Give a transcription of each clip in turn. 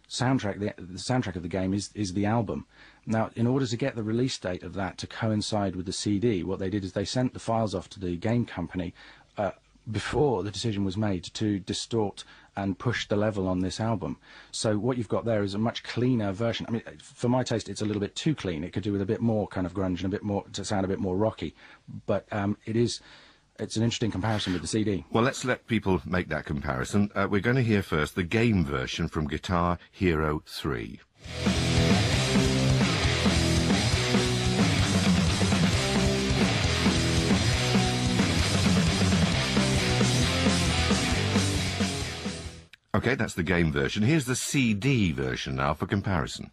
soundtrack, the soundtrack of the game is the album. Now, in order to get the release date of that to coincide with the CD, what they did is they sent the files off to the game company before the decision was made to distort and push the level on this album. So what you've got there is a much cleaner version. I mean, for my taste, it's a little bit too clean. It could do with a bit more kind of grunge and a bit more, to sound a bit more rocky. But it's an interesting comparison with the CD. Well, let's let people make that comparison. We're going to hear first the game version from Guitar Hero 3. Okay, that's the game version. Here's the CD version now for comparison.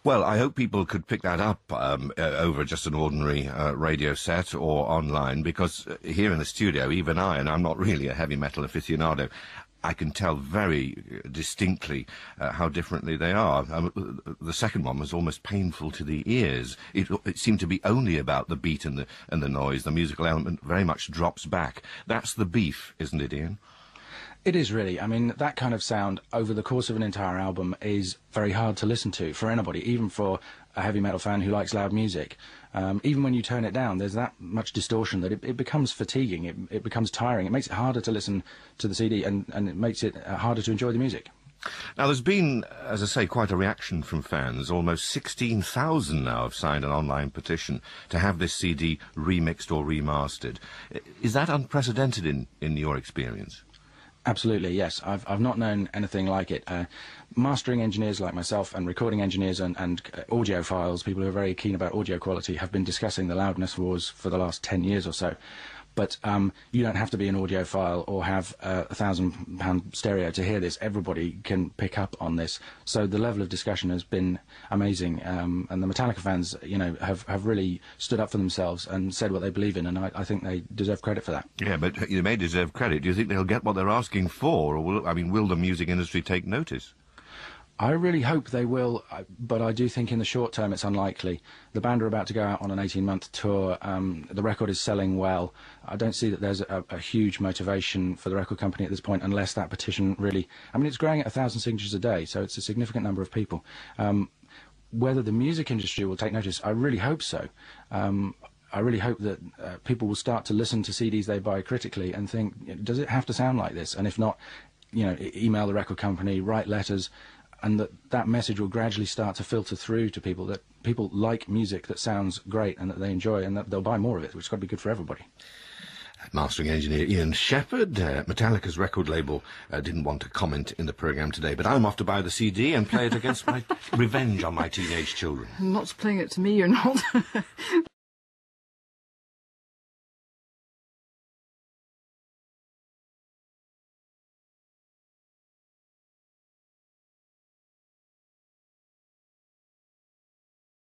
Well, I hope people could pick that up over just an ordinary radio set or online, because here in the studio, even I, and I'm not really a heavy metal aficionado, I can tell very distinctly how differently they are. The second one was almost painful to the ears. It seemed to be only about the beat and the noise. The musical element very much drops back. That's the beef, isn't it, Ian? It is really. I mean, that kind of sound over the course of an entire album is very hard to listen to for anybody, even for a heavy metal fan who likes loud music. Even when you turn it down, there's that much distortion that it becomes fatiguing, it becomes tiring. It makes it harder to listen to the CD, and it makes it harder to enjoy the music. Now, there's been, as I say, quite a reaction from fans. Almost 16,000 now have signed an online petition to have this CD remixed or remastered. Is that unprecedented in your experience? Absolutely, yes. I've not known anything like it. Mastering engineers like myself and recording engineers and audiophiles, people who are very keen about audio quality, have been discussing the loudness wars for the last 10 years or so. But you don't have to be an audiophile or have a £1,000 stereo to hear this. Everybody can pick up on this. So the level of discussion has been amazing. And the Metallica fans, you know, have really stood up for themselves and said what they believe in, and I think they deserve credit for that. Yeah, but they may deserve credit. Do you think they'll get what they're asking for, or will the music industry take notice? I really hope they will, but I do think in the short term it's unlikely. The band are about to go out on an 18-month tour. The record is selling well. I don't see that there's a huge motivation for the record company at this point, unless that petition really... I mean, it's growing at 1,000 signatures a day, so it's a significant number of people. Whether the music industry will take notice, I really hope so. I really hope that people will start to listen to CDs they buy critically and think, does it have to sound like this? And if not, you know, email the record company, write letters, and that message will gradually start to filter through to people, that people like music that sounds great and that they enjoy, and that they'll buy more of it, which has got to be good for everybody. Mastering engineer Ian Shepherd. Metallica's record label didn't want to comment in the programme today, but I'm off to buy the CD and play it against my revenge on my teenage children. Not playing it to me, you're not.